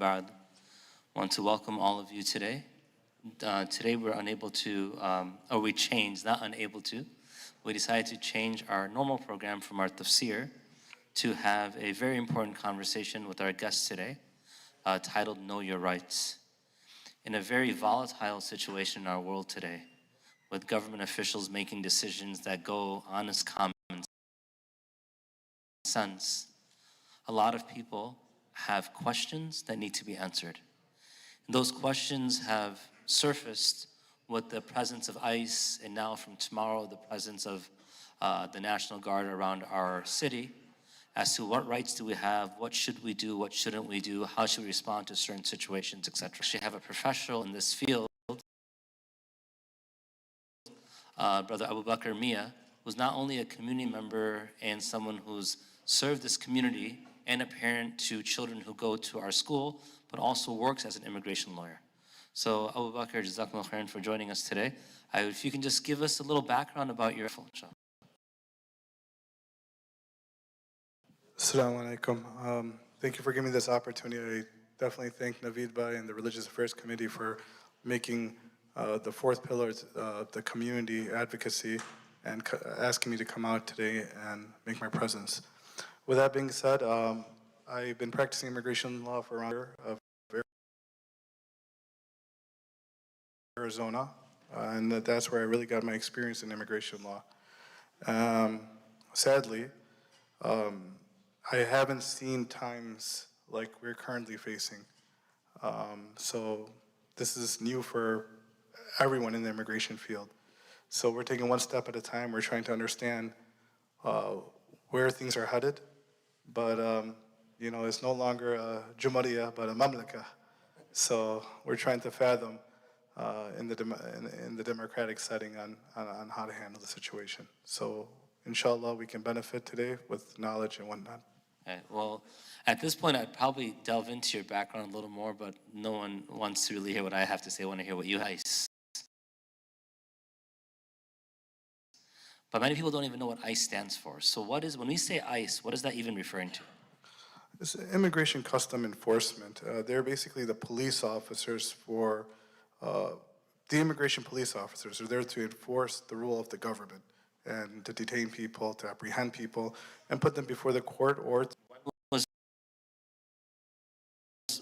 I want to welcome all of you today. Today we're unable to, or we changed, not unable to. We decided to change our normal program from our tafsir to have a very important conversation with our guest today, titled Know Your Rights. In a very volatile situation in our world today, with government officials making decisions that go honest common sense, a lot of people have questions that need to be answered. And those questions have surfaced with the presence of ICE, and now from tomorrow, the presence of the National Guard around our city, as to what rights do we have, what should we do, what shouldn't we do, how should we respond to certain situations, etc. We actually have a professional in this field, Brother Abubakr Meah, who's not only a community member and someone who's served this community and a parent to children who go to our school, but also works as an immigration lawyer. So Abubakr, Jazak for joining us today. If you can just give us a little background about your inshallah. Assalamu alaikum. Thank you for giving me this opportunity. I definitely thank Naveed Bhai and the Religious Affairs Committee for making the fourth pillar, the community advocacy, and asking me to come out today and make my presence. With that being said, I've been practicing immigration law for around a year of Arizona, and that's where I really got my experience in immigration law. Sadly, I haven't seen times like we're currently facing. So this is new for everyone in the immigration field. So we're taking one step at a time. We're trying to understand where things are headed. But, you know, it's no longer a Jumariya, but a Mamlaka. So we're trying to fathom in the democratic setting on how to handle the situation. So inshallah, we can benefit today with knowledge and whatnot. Okay, well, at this point, I'd probably delve into your background a little more, but no one wants to really hear what I have to say. I want to hear what you ICE. But many people don't even know what ICE stands for. So when we say ICE, what is that even referring to? It's Immigration Custom Enforcement. They're basically the police officers for, the immigration police officers are there to enforce the rule of the government and to detain people, to apprehend people, and put them before the court or...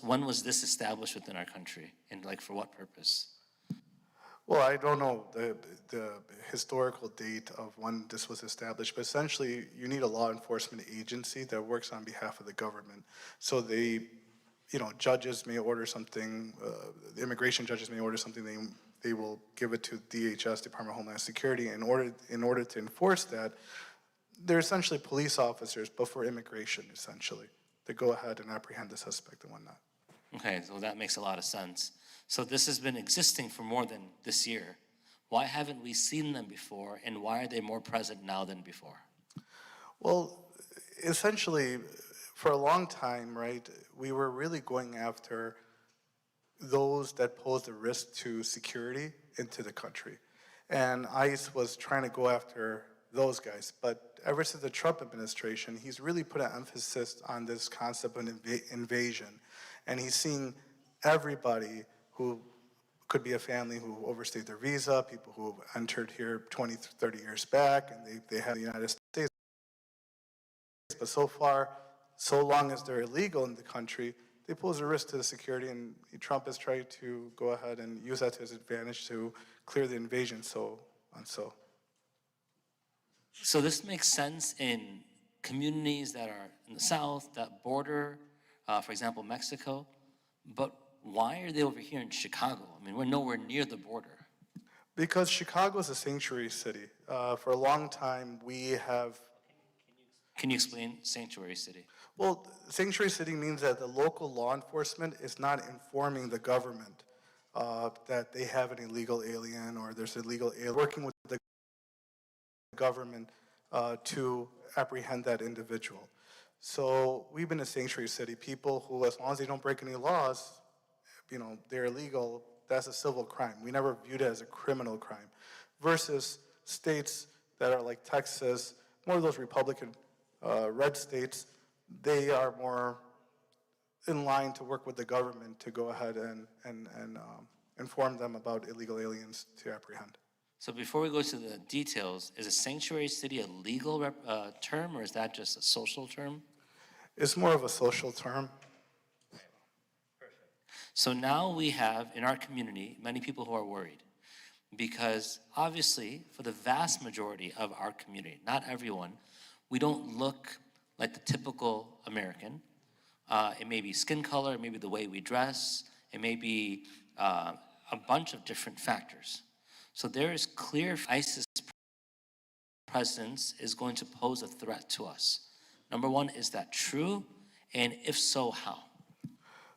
When was this established within our country, and like for what purpose? Well, I don't know the historical date of when this was established, but essentially you need a law enforcement agency that works on behalf of the government. So they, you know, judges may order something, the immigration judges may order something, they will give it to DHS, Department of Homeland Security. In order to enforce that, they're essentially police officers, but for immigration, essentially, to go ahead and apprehend the suspect and whatnot. Okay, so that makes a lot of sense. So this has been existing for more than this year. Why haven't we seen them before, and why are they more present now than before? Well, essentially, for a long time, right, we were really going after those that posed a risk to security into the country. And ICE was trying to go after those guys. But ever since the Trump administration, he's really put an emphasis on this concept of invasion. And he's seeing everybody who could be a family who overstayed their visa, people who entered here 20, 30 years back, and they had the United States. But so far, so long as they're illegal in the country, they pose a risk to the security, and Trump has tried to go ahead and use that to his advantage to clear the invasion, so. So this makes sense in communities that are in the South, that border, for example, Mexico, but why are they over here in Chicago? I mean, we're nowhere near the border. Because Chicago is a sanctuary city. For a long time, we have... Can you explain sanctuary city? Well, sanctuary city means that the local law enforcement is not informing the government that they have an illegal alien or there's illegal alien, working with the government to apprehend that individual. So we've been a sanctuary city. People who, as long as they don't break any laws, you know, they're illegal, that's a civil crime. We never viewed it as a criminal crime. Versus states that are like Texas, more of those Republican red states, they are more in line to work with the government to go ahead and inform them about illegal aliens to apprehend. So before we go to the details, is a sanctuary city a legal term, or is that just a social term? It's more of a social term. So now we have in our community many people who are worried because obviously for the vast majority of our community, not everyone, we don't look like the typical American. It may be skin color, it may be the way we dress, it may be a bunch of different factors. So there is clear ISIS presence is going to pose a threat to us. Number one, is that true? And if so, how?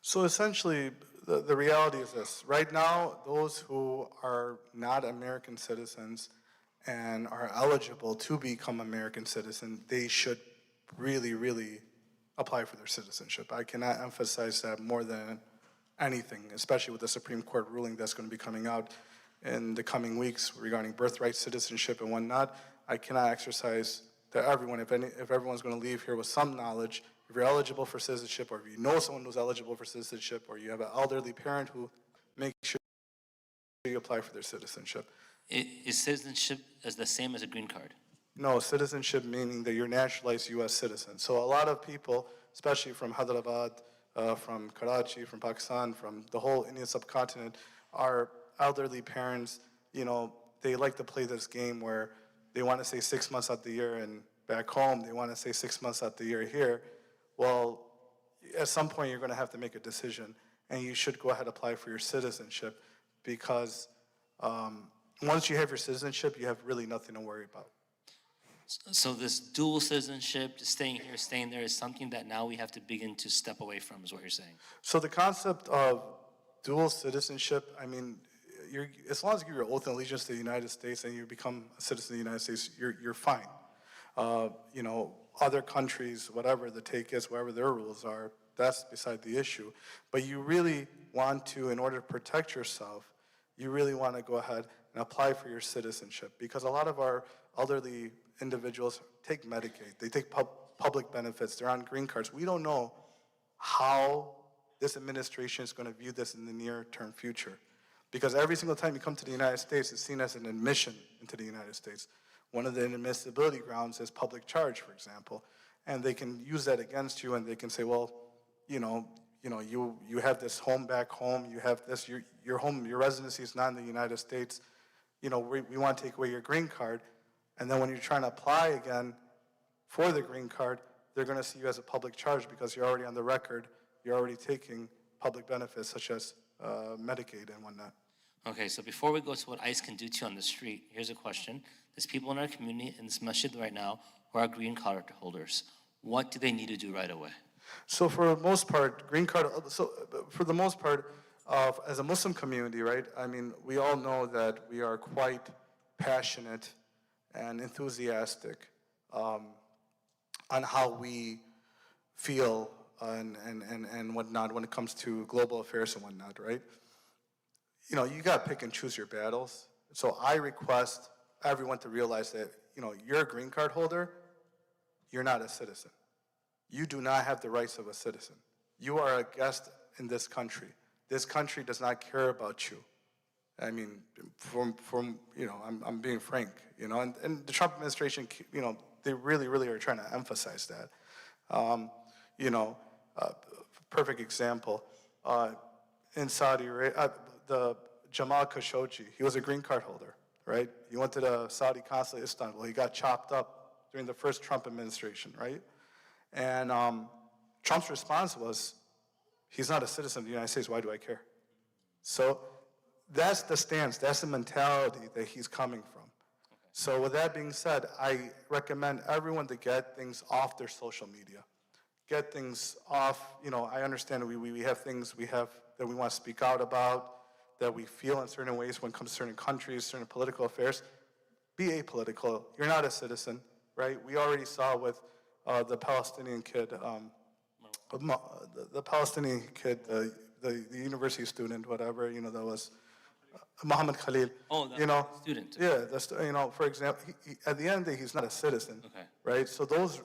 So essentially, the reality is this. Right now, those who are not American citizens and are eligible to become American citizens, they should really, really apply for their citizenship. I cannot emphasize that more than anything, especially with the Supreme Court ruling that's going to be coming out in the coming weeks regarding birthright citizenship and whatnot. I cannot exercise that everyone, if everyone's going to leave here with some knowledge, if you're eligible for citizenship, or if you know someone who's eligible for citizenship, or you have an elderly parent who, make sure you apply for their citizenship. Is citizenship as the same as a green card? No, citizenship meaning that you're naturalized U.S. citizen. So a lot of people, especially from Hyderabad, from Karachi, from Pakistan, from the whole Indian subcontinent, are elderly parents. You know, they like to play this game where they want to say 6 months out the year and back home, they want to say 6 months out the year here. Well, at some point you're going to have to make a decision, and you should go ahead and apply for your citizenship because once you have your citizenship, you have really nothing to worry about. So this dual citizenship, just staying here, staying there, is something that now we have to begin to step away from, is what you're saying? So the concept of dual citizenship, I mean, as long as you give your oath and allegiance to the United States and you become a citizen of the United States, you're fine. You know, other countries, whatever the take is, whatever their rules are, that's beside the issue. But you really want to, in order to protect yourself, you really want to go ahead and apply for your citizenship, because a lot of our elderly individuals take Medicaid, they take public benefits, they're on green cards. We don't know how this administration is going to view this in the near-term future, because every single time you come to the United States, it's seen as an admission into the United States. One of the inadmissibility grounds is public charge, for example, and they can use that against you, and they can say, well, you have this home back home, you have this, your home, your residency is not in the United States, we want to take away your green card, and then when you're trying to apply again for the green card, they're going to see you as a public charge because you're already on the record, you're already taking public benefits such as Medicaid and whatnot. Okay, so before we go to what ICE can do to you on the street, here's a question. There's people in our community, in this masjid right now, who are green card holders. What do they need to do right away? So for the most part, as a Muslim community, right, I mean, we all know that we are quite passionate and enthusiastic on how we feel and whatnot when it comes to global affairs and whatnot, right? You got to pick and choose your battles. So I request everyone to realize that, you're a green card holder, you're not a citizen. You do not have the rights of a citizen. You are a guest in this country. This country does not care about you. I mean, I'm being frank, and the Trump administration, they really, really are trying to emphasize that. Perfect example, in Saudi Arabia, the Jamal Khashoggi, he was a green card holder, right? He went to the Saudi consulate in Istanbul. He got chopped up during the first Trump administration, right? And Trump's response was, he's not a citizen of the United States, why do I care? So that's the stance, that's the mentality that he's coming from. So with that being said, I recommend everyone to get things off their social media. Get things off, I understand we have things that we want to speak out about, that we feel in certain ways when it comes to certain countries, certain political affairs. Be apolitical. You're not a citizen, right? We already saw with the Palestinian kid, the university student, whatever, that was Muhammad Khalil. Oh, the student. Yeah, for example, at the end of the day, he's not a citizen, right? So those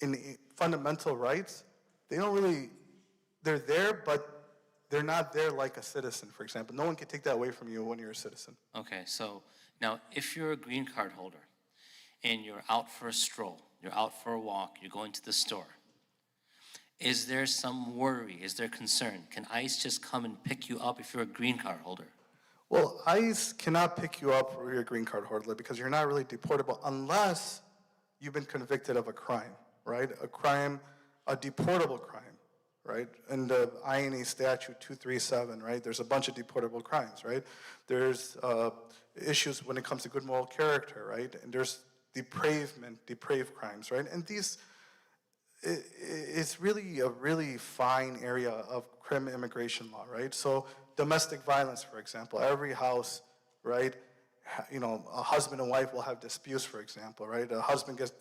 in fundamental rights, they don't really they're there, but they're not there like a citizen, for example. No one can take that away from you when you're a citizen. Okay, so now if you're a green card holder and you're out for a stroll, you're out for a walk, you're going to the store, is there some worry, is there concern? Can ICE just come and pick you up if you're a green card holder? Well, ICE cannot pick you up for your green card holder because you're not really deportable unless you've been convicted of a crime, right? A crime, a deportable crime, right? In the INA statute 237, right? There's a bunch of deportable crimes, right? There's issues when it comes to good moral character, right? And there's depraved crimes, right? And these, it's really a really fine area of criminal immigration law, right? So domestic violence, for example, every house, right? You know, a husband and wife will have disputes, for example, right? A husband gets,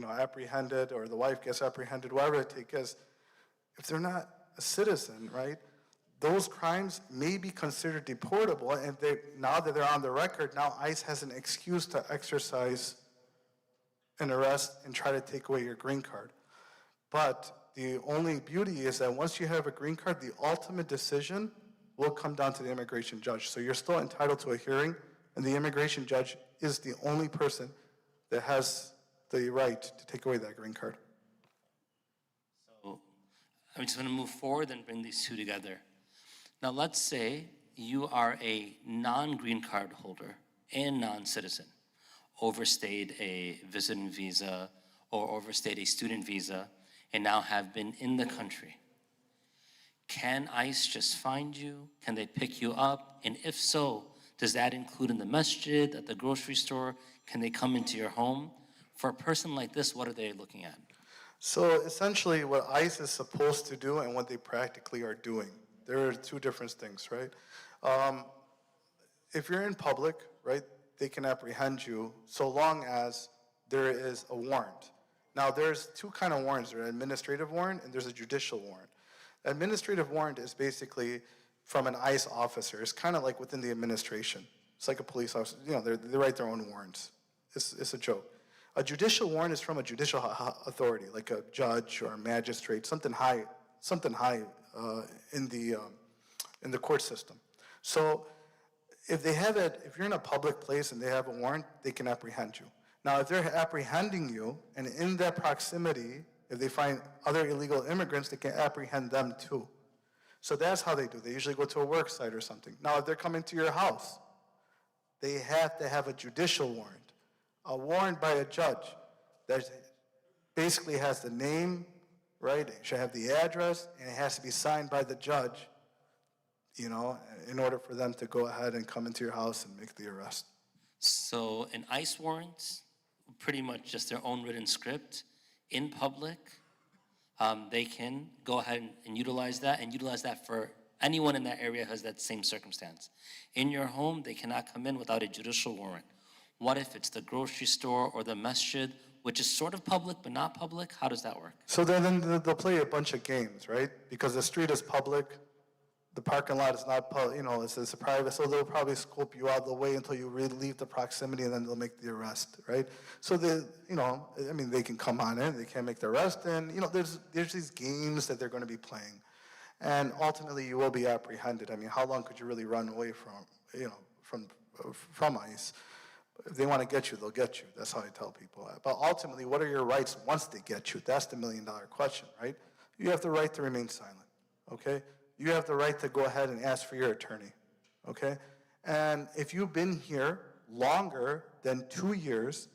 apprehended, or the wife gets apprehended, whatever it takes. If they're not a citizen, right, those crimes may be considered deportable, and now that they're on the record, now ICE has an excuse to exercise an arrest and try to take away your green card. But the only beauty is that once you have a green card, the ultimate decision will come down to the immigration judge. So you're still entitled to a hearing, and the immigration judge is the only person that has the right to take away that green card. So I'm just going to move forward and bring these two together. Now let's say you are a non-green card holder and non-citizen, overstayed a visiting visa or overstayed a student visa, and now have been in the country. Can ICE just find you? Can they pick you up? And if so, does that include in the masjid, at the grocery store? Can they come into your home? For a person like this, what are they looking at? So essentially what ICE is supposed to do and what they practically are doing, there are two different things, right? If you're in public, right, they can apprehend you so long as there is a warrant. Now, there's two kind of warrants. There's an administrative warrant and there's a judicial warrant. The administrative warrant is basically from an ICE officer. It's kind of like within the administration. It's like a police officer. You know, they write their own warrants. It's a joke. A judicial warrant is from a judicial authority, like a judge or a magistrate, something high in the court system. So if you're in a public place and they have a warrant, they can apprehend you. Now, if they're apprehending you, and in that proximity, if they find other illegal immigrants, they can apprehend them too. So that's how they do. They usually go to a work site or something. Now, if they're coming to your house, they have to have a judicial warrant, a warrant by a judge that basically has the name, right? It should have the address, and it has to be signed by the judge, you know, in order for them to go ahead and come into your house and make the arrest. So an ICE warrant, pretty much just their own written script in public, they can go ahead and utilize that for anyone in that area who has that same circumstance. In your home, they cannot come in without a judicial warrant. What if it's the grocery store or the masjid, which is sort of public but not public? How does that work? So then they'll play a bunch of games, right? Because the street is public, the parking lot is not public, you know, it's a private, so they'll probably scope you out the way until you really leave the proximity, and then they'll make the arrest, right? So they can come on in, they can't make the arrest, and there's these games that they're going to be playing, and ultimately you will be apprehended. I mean, how long could you really run away from ICE? If they want to get you, they'll get you. That's how I tell people. But ultimately, what are your rights once they get you? That's the million-dollar question, right? You have the right to remain silent, okay? You have the right to go ahead and ask for your attorney, okay? And if you've been here longer than 2 years,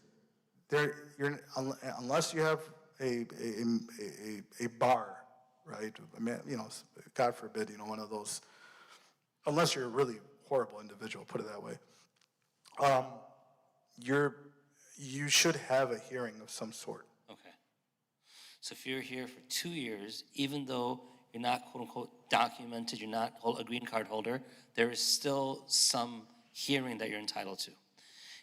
unless you have a bar, right? God forbid, one of those, unless you're a really horrible individual, put it that way. You should have a hearing of some sort. Okay. So if you're here for 2 years, even though you're not, quote unquote, documented, you're not a green card holder, there is still some hearing that you're entitled to.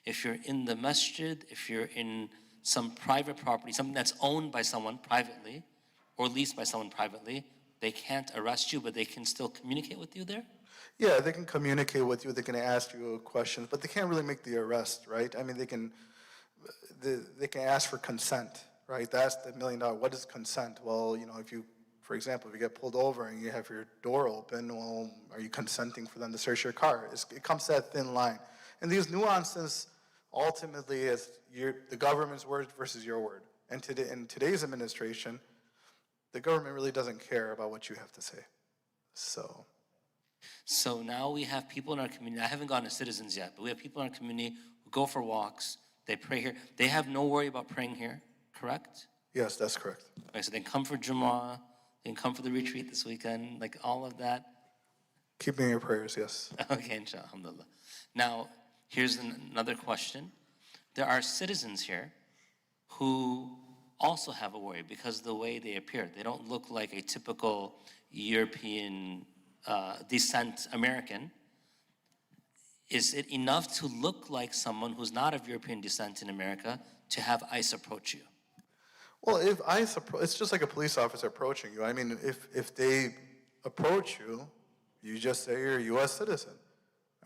If you're in the masjid, if you're in some private property, something that's owned by someone privately or leased by someone privately, they can't arrest you, but they can still communicate with you there? Yeah, they can communicate with you, they can ask you questions, but they can't really make the arrest, right? I mean, they can ask for consent, right? That's the $1 million. What is consent? Well, if you for example, if you get pulled over and you have your door open, well, are you consenting for them to search your car? It comes to that thin line. And these nuances, ultimately, is the government's word versus your word. And in today's administration, the government really doesn't care about what you have to say. So now we have people in our community, I haven't gotten to citizens yet, but we have people in our community who go for walks, they pray here. They have no worry about praying here, correct? Yes, that's correct. Okay, so they come for Jummah, they can come for the retreat this weekend, like all of that. Keep me in your prayers, yes. Okay, inshallah, alhamdulillah. Now, here's another question. There are citizens here who also have a worry because of the way they appear. They don't look like a typical European descent American. Is it enough to look like someone who's not of European descent in America to have ICE approach you? Well, if ICE, it's just like a police officer approaching you. I mean, if they approach you, you just say you're a U.S. citizen,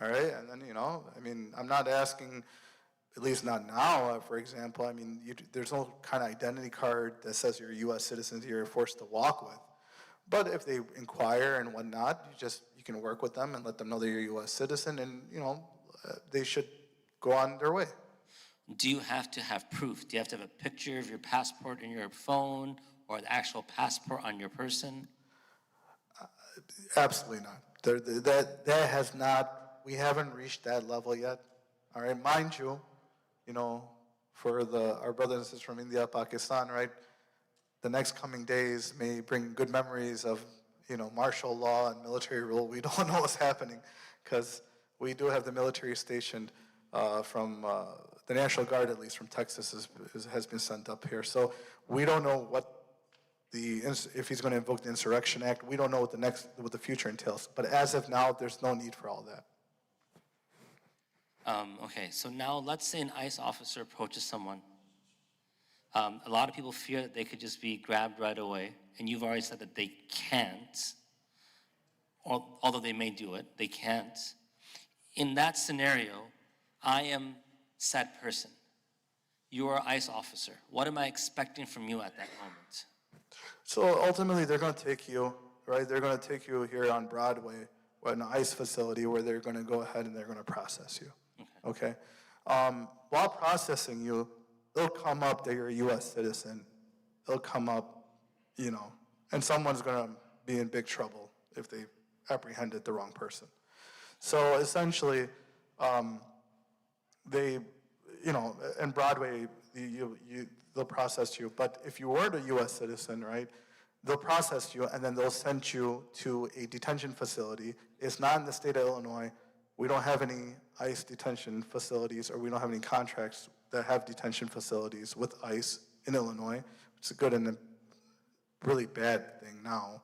all right? And then, I mean, I'm not asking, at least not now, for example, I mean, there's no kind of identity card that says you're a U.S. citizen that you're forced to walk with. But if they inquire and whatnot, you can work with them and let them know that you're a U.S. citizen, and, they should go on their way. Do you have to have proof? Do you have to have a picture of your passport in your phone or the actual passport on your person? Absolutely not. That has not, we haven't reached that level yet. All right, mind you, for our brothers and sisters from India, Pakistan, right, the next coming days may bring good memories of, martial law and military rule. We don't know what's happening because we do have the military stationed from the National Guard, at least from Texas, has been sent up here. So we don't know if he's going to invoke the Insurrection Act. We don't know what the future entails. But as of now, there's no need for all that. Okay, so now let's say an ICE officer approaches someone. A lot of people fear that they could just be grabbed right away, and you've already said that they can't, although they may do it, they can't. In that scenario, I am said person. You are an ICE officer. What am I expecting from you at that moment? So ultimately, they're going to take you, right? They're going to take you here on Broadway, an ICE facility where they're going to go ahead and they're going to process you. Okay? While processing you, it'll come up that you're a U.S. citizen. It'll come up, and someone's going to be in big trouble if they apprehended the wrong person. So essentially, they, in Broadway, they'll process you. But if you weren't a U.S. citizen, right, they'll process you and then they'll send you to a detention facility. It's not in the state of Illinois. We don't have any ICE detention facilities, or we don't have any contracts that have detention facilities with ICE in Illinois. It's a good and a really bad thing now.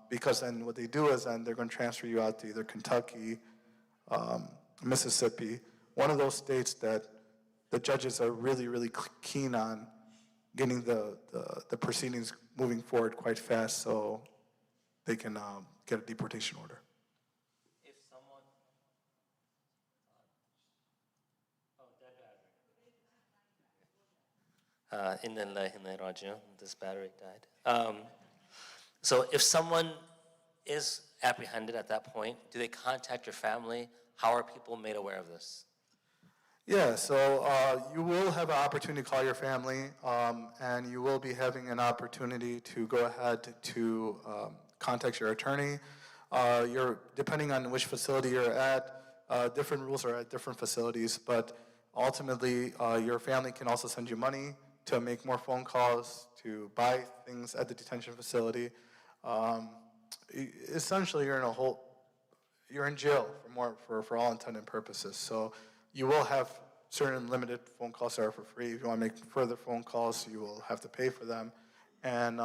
Because then what they do is then they're going to transfer you out to either Kentucky, Mississippi, one of those states that the judges are really, really keen on getting the proceedings moving forward quite fast so they can get a deportation order. If someone, dead battery. This battery died. So if someone is apprehended at that point, do they contact your family? How are people made aware of this? Yeah, so you will have an opportunity to call your family, and you will be having an opportunity to go ahead to contact your attorney. Depending on which facility you're at, different rules are at different facilities, but ultimately your family can also send you money to make more phone calls, to buy things at the detention facility. Essentially, you're in jail for all intent and purposes. So you will have certain limited phone calls that are for free. If you want to make further phone calls, you will have to pay for them. And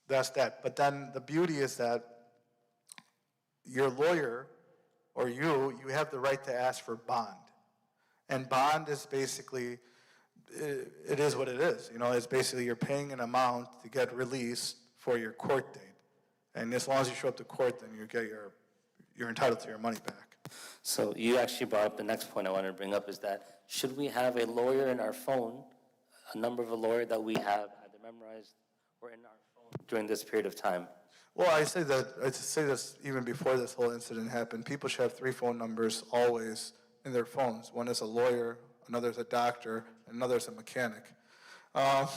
that's that. But then the beauty is that your lawyer or you have the right to ask for bond. And bond is basically, it is what it is. It's basically you're paying an amount to get released for your court date. And as long as you show up to court, then you're entitled to your money back. So you actually brought up the next point I wanted to bring up, is that should we have a lawyer in our phone, a number of a lawyer that we have either memorized or in our phone during this period of time? Well, I say this even before this whole incident happened. People should have 3 phone numbers always in their phones. One is a lawyer, another is a doctor, and another is a mechanic. Um,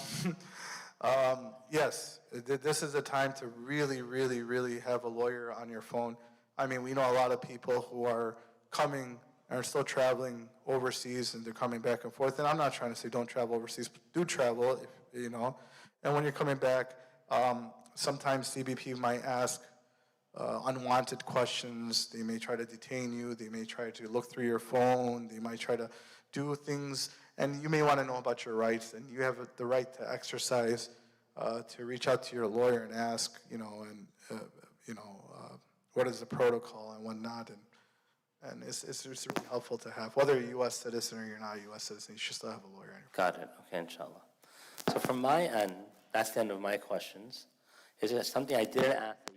yes, this is a time to really, really, really have a lawyer on your phone. I mean, we know a lot of people who are coming and are still traveling overseas, and they're coming back and forth. And I'm not trying to say don't travel overseas, but do travel, if. And when you're coming back, sometimes CBP might ask unwanted questions. They may try to detain you. They may try to look through your phone. They might try to do things. And you may want to know about your rights. And you have the right to exercise, to reach out to your lawyer and ask, what is the protocol and whatnot. And it's really helpful to have. Whether you're a U.S. citizen or you're not a U.S. citizen, you should still have a lawyer. Got it. Okay, inshallah. So from my end, that's the end of my questions. Is there something I didn't ask that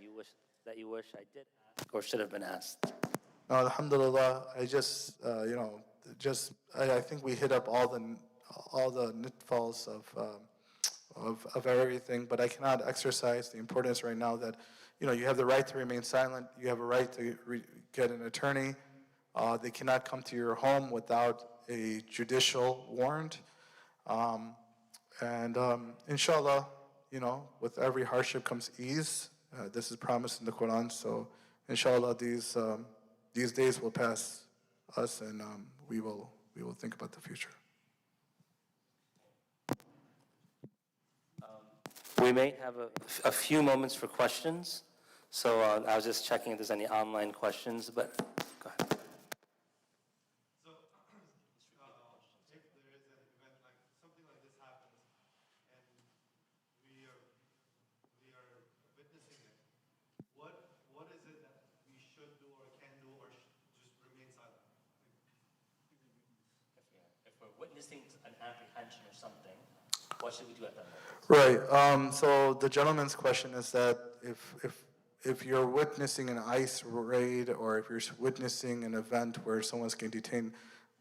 you wish I did ask or should have been asked? No, alhamdulillah. I think we hit up all the pitfalls of everything. But I cannot exercise the importance right now that you have the right to remain silent. You have a right to get an attorney. They cannot come to your home without a judicial warrant. Inshallah, with every hardship comes ease. This is promised in the Quran. So, inshallah, these days will pass us, and we will think about the future. We may have a few moments for questions. So I was just checking if there's any online questions, but go ahead. So, if there is an event like something like this happens, and we are witnessing it, what is it that we should do or can do or just remain silent? If we're witnessing an apprehension or something, what should we do at that moment? Right. So the gentleman's question is that if you're witnessing an ICE raid or if you're witnessing an event where someone's getting detained,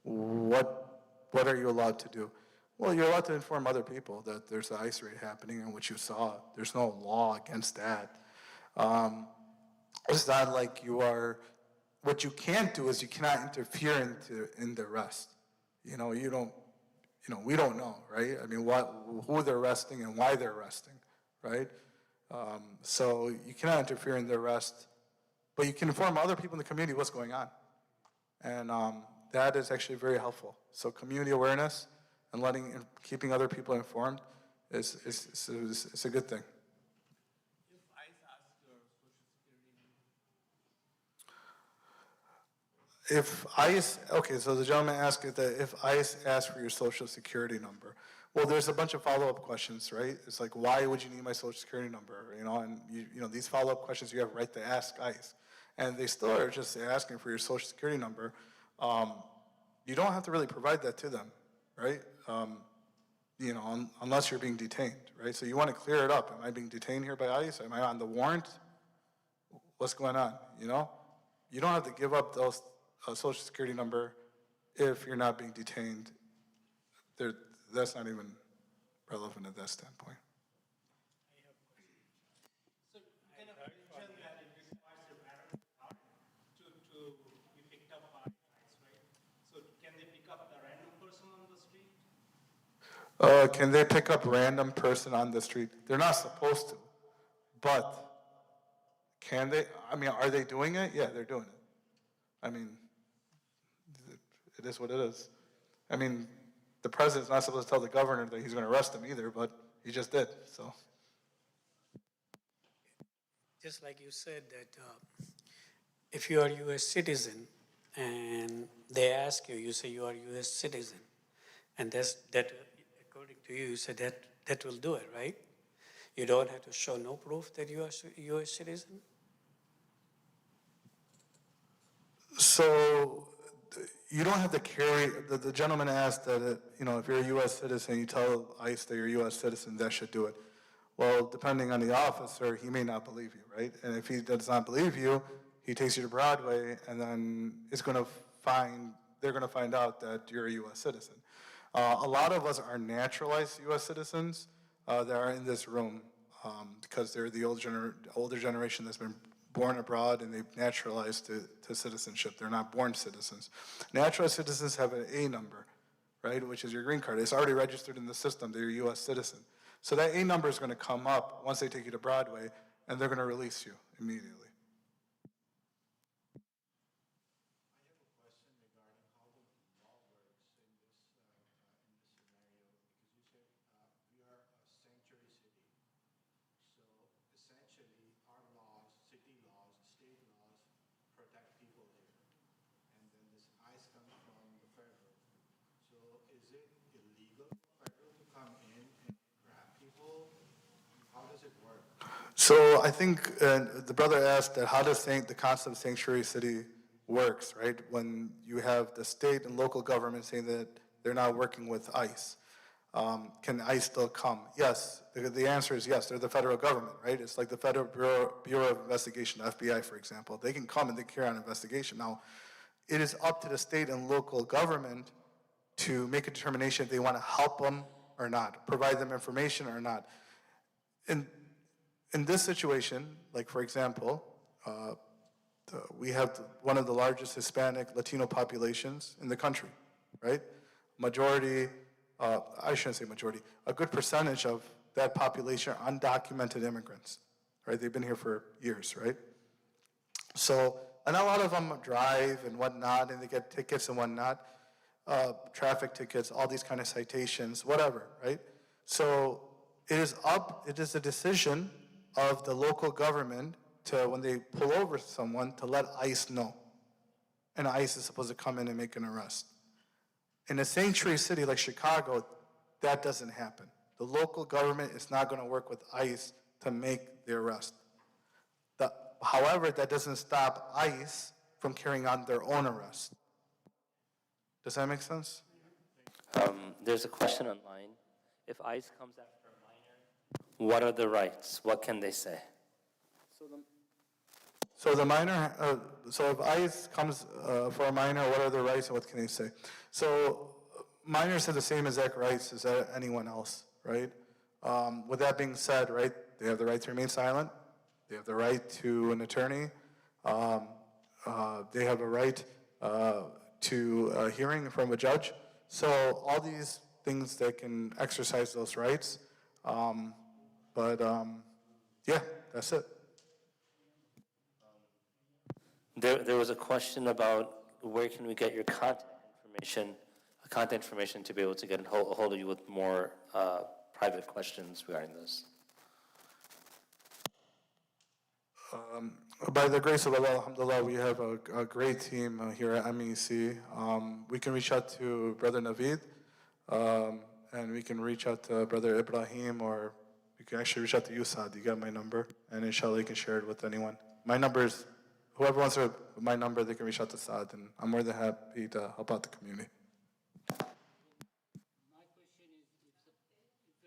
what are you allowed to do? Well, you're allowed to inform other people that there's an ICE raid happening and what you saw. There's no law against that. It's not like you are. What you can't do is you cannot interfere in the arrest. You don't. We don't know, right? I mean, who they're arresting and why they're arresting, right? So you cannot interfere in the arrest, but you can inform other people in the community what's going on. And that is actually very helpful. So community awareness and keeping other people informed is a good thing. If ICE, okay, so the gentleman asked if ICE asked for your social security number. Well, there's a bunch of follow-up questions, right? It's like, why would you need my social security number? And these follow-up questions you have a right to ask ICE. And they still are just asking for your social security number. You don't have to really provide that to them, right? Unless you're being detained, right? So you want to clear it up. Am I being detained here by ICE? Am I on the warrant? What's going on, You don't have to give up those social security number if you're not being detained. That's not even relevant at that standpoint. So kind of mentioned that it requires a random to be picked up by ICE, right? So can they pick up a random person on the street? Can they pick up random person on the street? They're not supposed to, but can they? I mean, are they doing it? Yeah, they're doing it. I mean, it is what it is. I mean, the president's not supposed to tell the governor that he's going to arrest him either, but he just did, so. Just like you said that if you are a U.S. citizen and they ask you, you say you are a U.S. citizen, and that according to you, you said that will do it, right? You don't have to show no proof that you are a U.S. citizen? So you don't have to carry, the gentleman asked that, if you're a U.S. citizen, you tell ICE that you're a U.S. citizen, that should do it. Well, depending on the officer, he may not believe you, right? And if he does not believe you, he takes you to Broadway, and then they're going to find out that you're a U.S. citizen. A lot of us are naturalized U.S. citizens that are in this room. because they're the older generation that's been born abroad and they've naturalized to citizenship. They're not born citizens. Naturalized citizens have an A number, right, which is your green card. It's already registered in the system. They're a U.S. citizen. So that A number is going to come up once they take you to Broadway, and they're going to release you immediately. So I think the brother asked that how does the concept of sanctuary city works, right? When you have the state and local government saying that they're not working with ICE. Can ICE still come? Yes, the answer is yes. They're the federal government, right? It's like the Federal Bureau of Investigation, FBI, for example. They can come and they carry on an investigation. Now, it is up to the state and local government to make a determination if they want to help them or not, provide them information or not. In this situation, like for example, we have one of the largest Hispanic Latino populations in the country, right? Majority, I shouldn't say majority, a good percentage of that population are undocumented immigrants, right? They've been here for years, right? So, and a lot of them drive and whatnot, and they get tickets and whatnot, traffic tickets, all these kind of citations, whatever, right? So it is a decision of the local government to, when they pull over someone, to let ICE know. And ICE is supposed to come in and make an arrest. In a sanctuary city like Chicago, that doesn't happen. The local government is not going to work with ICE to make the arrest. However, that doesn't stop ICE from carrying on their own arrest. Does that make sense? There's a question online. If ICE comes after a minor, what are the rights? What can they say? So the minor, so if ICE comes for a minor, what are the rights and what can they say? So minors have the same exact rights as anyone else, right? With that being said, right, they have the right to remain silent. They have the right to an attorney. They have a right to a hearing from a judge. So all these things that can exercise those rights. Yeah, that's it. There was a question about where can we get your contact information to be able to get a hold of you with more private questions regarding this. By the grace of Allah, alhamdulillah, we have a great team here at MEC. We can reach out to Brother Naveed, and we can reach out to Brother Ibrahim, or you can actually reach out to you, Saad. You got my number, and inshallah you can share it with anyone. My number is, whoever wants my number, they can reach out to Saad, and I'm more than happy to help out the community. My question is, if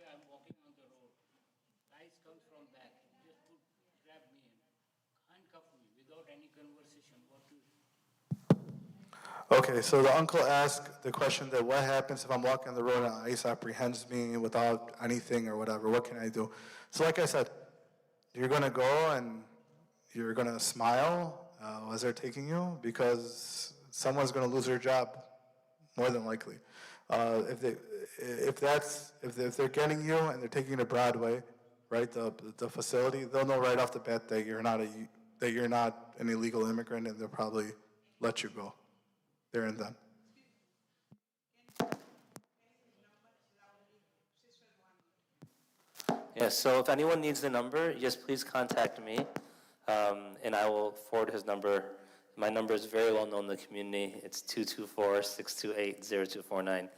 I'm walking on the road, guys comes from back, just grab me and handcuff me without any conversation. What to do? Okay, so the uncle asked the question that what happens if I'm walking on the road and ICE apprehends me without anything or whatever, what can I do? So like I said, you're gonna go and you're gonna smile as they're taking you, because someone's gonna lose their job, more than likely. If they're getting you and they're taking you to Broadway, right, the facility, they'll know right off the bat that you're not an illegal immigrant, and they'll probably let you go there and then. Yeah, so if anyone needs the number, just please contact me, and I will forward his number. My number is very well known in the community. It's 224-628-0249.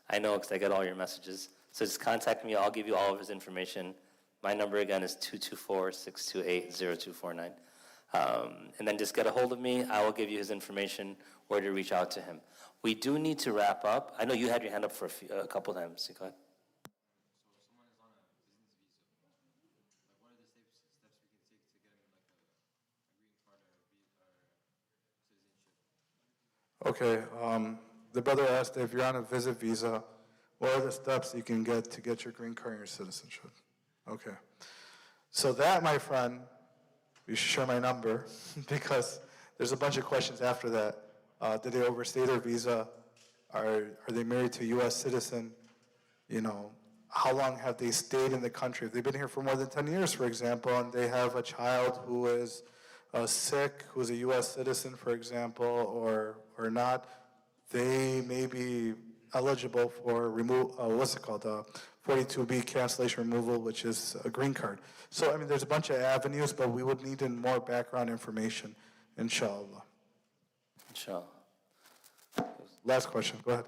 I know because I get all your messages. So just contact me. I'll give you all of his information. My number again is 224-628-0249. And then just get a hold of me. I will give you his information, where to reach out to him. We do need to wrap up. I know you had your hand up for a couple times. Go ahead. Okay, the brother asked if you're on a visit visa, what are the steps you can get to get your green card and your citizenship? Okay. So that, my friend, you should share my number because there's a bunch of questions after that. Did they overstay their visa? Are they married to a U.S. citizen? You know, how long have they stayed in the country? If they've been here for more than 10 years, for example, and they have a child who is sick, who's a U.S. citizen, for example, or not, they may be eligible for 42B cancellation removal, which is a green card. So, I mean, there's a bunch of avenues, but we would need more background information, inshallah. Inshallah. Last question, go ahead.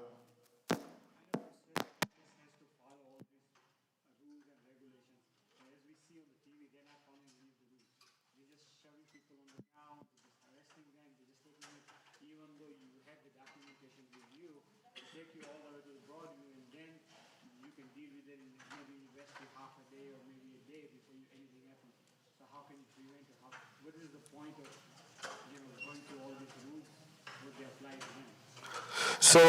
What is the point of, going through all these rules? Would they apply to them? So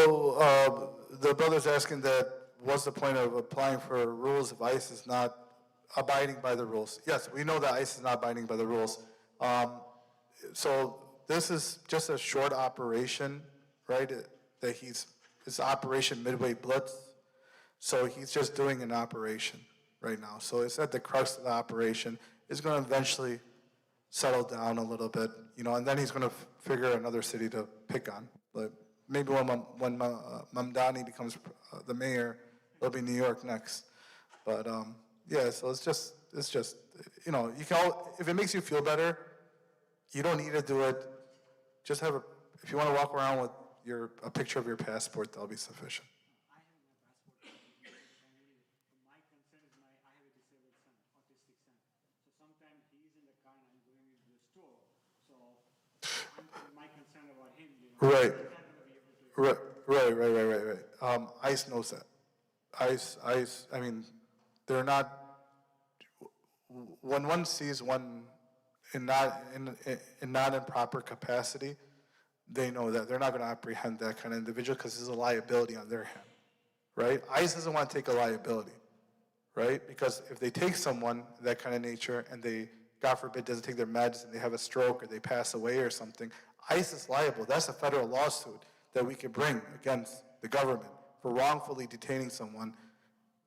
the brother's asking that what's the point of applying for rules if ICE is not abiding by the rules? Yes, we know that ICE is not abiding by the rules. So this is just a short operation, right? That it's Operation Midway Blitz. So he's just doing an operation right now. So it's at the crux of the operation. It's going to eventually settle down a little bit, and then he's going to figure another city to pick on. But maybe when Mamdani becomes the mayor, it'll be New York next. But yeah, so it's just you can if it makes you feel better, you don't need to do it. Just if you want to walk around with a picture of your passport, that'll be sufficient. I have my passport. My concern is I have a disabled son, autistic son. So sometimes he's in the car and I'm going into the store. So my concern about him, Right. he's not going to be able to. Right. ICE knows that. ICE, I mean, they're not, when one sees one in not in proper capacity, they know that they're not going to apprehend that kind of individual because there's a liability on their hand, right? ICE doesn't want to take a liability, right? Because if they take someone that kind of nature and they, God forbid, doesn't take their meds and they have a stroke or they pass away or something, ICE is liable. That's a federal lawsuit that we could bring against the government for wrongfully detaining someone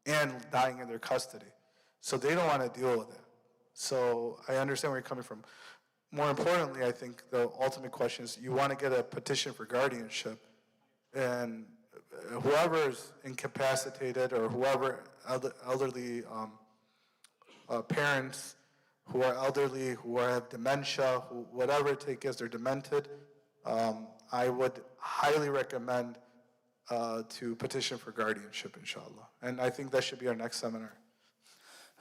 and dying in their custody. So they don't want to deal with that. So I understand where you're coming from. More importantly, I think the ultimate question is you want to get a petition for guardianship, and whoever is incapacitated or whoever elderly parents who are elderly, who have dementia, whatever it takes, they're demented, I would highly recommend to petition for guardianship, inshallah. And I think that should be our next seminar.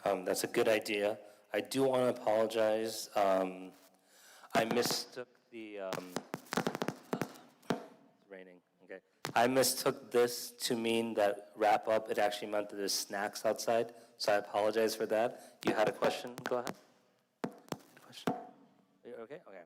That's a good idea. I do want to apologize. I mistook the, it's raining, okay. I mistook this to mean that wrap up. It actually meant that there's snacks outside, so I apologize for that. You had a question? Go ahead. Question? Are you okay? Okay.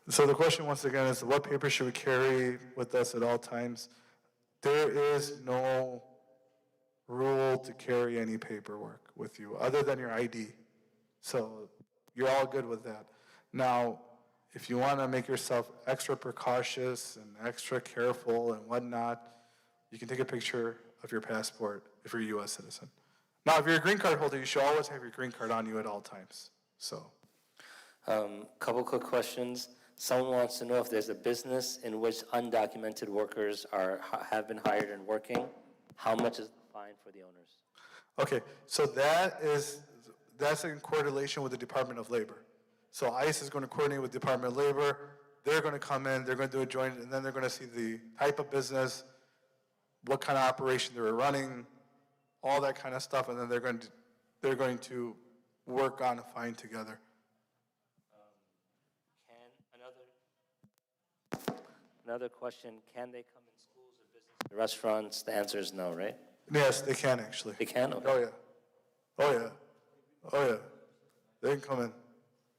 So the question once again is, what papers should we carry with us at all times? There is no rule to carry any paperwork with you other than your ID. So you're all good with that. Now, if you want to make yourself extra precautious and extra careful and whatnot, you can take a picture of your passport if you're a U.S. citizen. Now, if you're a green card holder, you should always have your green card on you at all times. So, Couple quick questions. Someone wants to know if there's a business in which undocumented workers have been hired and working. How much is the fine for the owners? okay, so that's in correlation with the Department of Labor. So ICE is going to coordinate with the Department of Labor. They're going to come in, they're going to do a joint, and then they're going to see the type of business, what kind of operation they were running, all that kind of stuff, and then they're going to work on a fine together. Another question, can they come in schools or business restaurants? The answer is no, right? Yes, they can actually. They can? Okay. Oh yeah. Oh yeah, they can come in.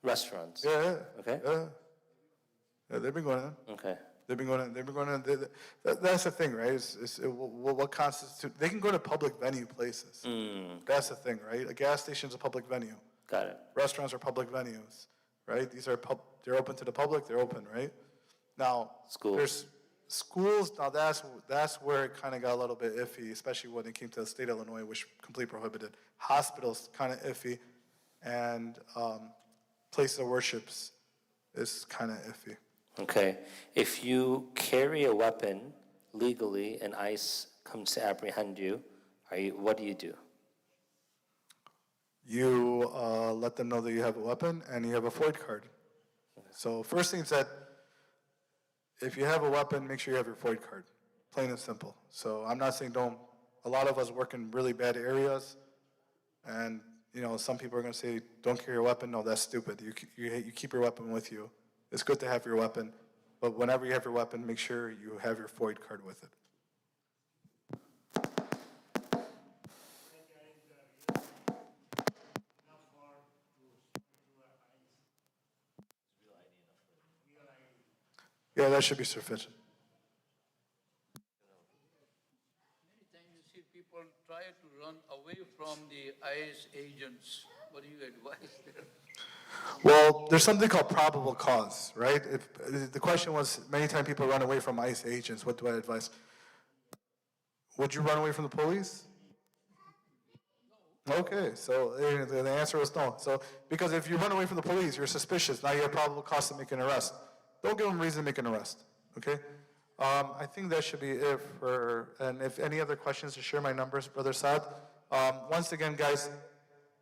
Restaurants? Yeah. Okay. Yeah, they've been going in. Okay. They've been going in. That's the thing, right? What constitutes? They can go to public venue places. That's the thing, right? A gas station is a public venue. Got it. Restaurants are public venues, right? These are they're open to the public. They're open, right? Now, Schools. there's schools. Now that's where it kind of got a little bit iffy, especially when it came to the state of Illinois, which completely prohibited. Hospitals kind of iffy, and places of worships is kind of iffy. Okay. If you carry a weapon legally and ICE comes to apprehend you, what do you do? You let them know that you have a weapon and you have a FOID card. So first thing is that if you have a weapon, make sure you have your FOID card. Plain and simple. So I'm not saying don't. A lot of us work in really bad areas, and some people are going to say don't carry your weapon. No, that's stupid. You keep your weapon with you. It's good to have your weapon, but whenever you have your weapon, make sure you have your FOID card with it. Yeah, that should be sufficient. Many times you see people try to run away from the ICE agents. What do you advise there? Well, there's something called probable cause, right? If the question was, many times people run away from ICE agents. What do I advise? Would you run away from the police? No. Okay, so the answer was no. So, because if you run away from the police, you're suspicious. Now you have probable cause to make an arrest. Don't give them reason to make an arrest, okay? I think that should be it and if any other questions, to share my numbers, Brother Saad. Once again, guys,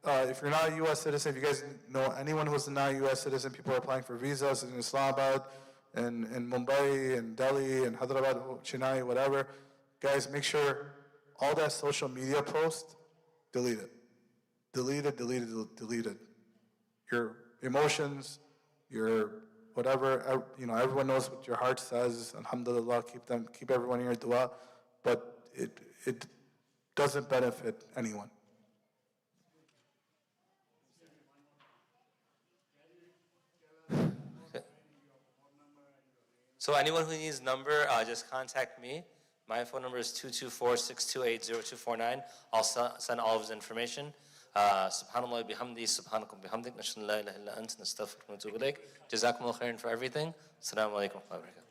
if you're not a U.S. citizen, if you guys know anyone who's not a U.S. citizen, people are applying for visas in Islamabad, and Mumbai, and Delhi, and Hyderabad, Chennai, whatever. Guys, make sure all that social media post, delete it. Delete it. Your emotions, your whatever, everyone knows what your heart says. Alhamdulillah, keep everyone in your dua, but it doesn't benefit anyone. So anyone who needs number, just contact me. My phone number is 224-628-0249. I'll send all of his information. Subhanallah bihamdi, subhanakum bihamdik, nashhadu an la ilaha illa anta, nastaghfiruka wa natubu ilayk. Jazakumullah khairan for everything. Assalamu alaikum wa rahmatullahi wa barakatuh.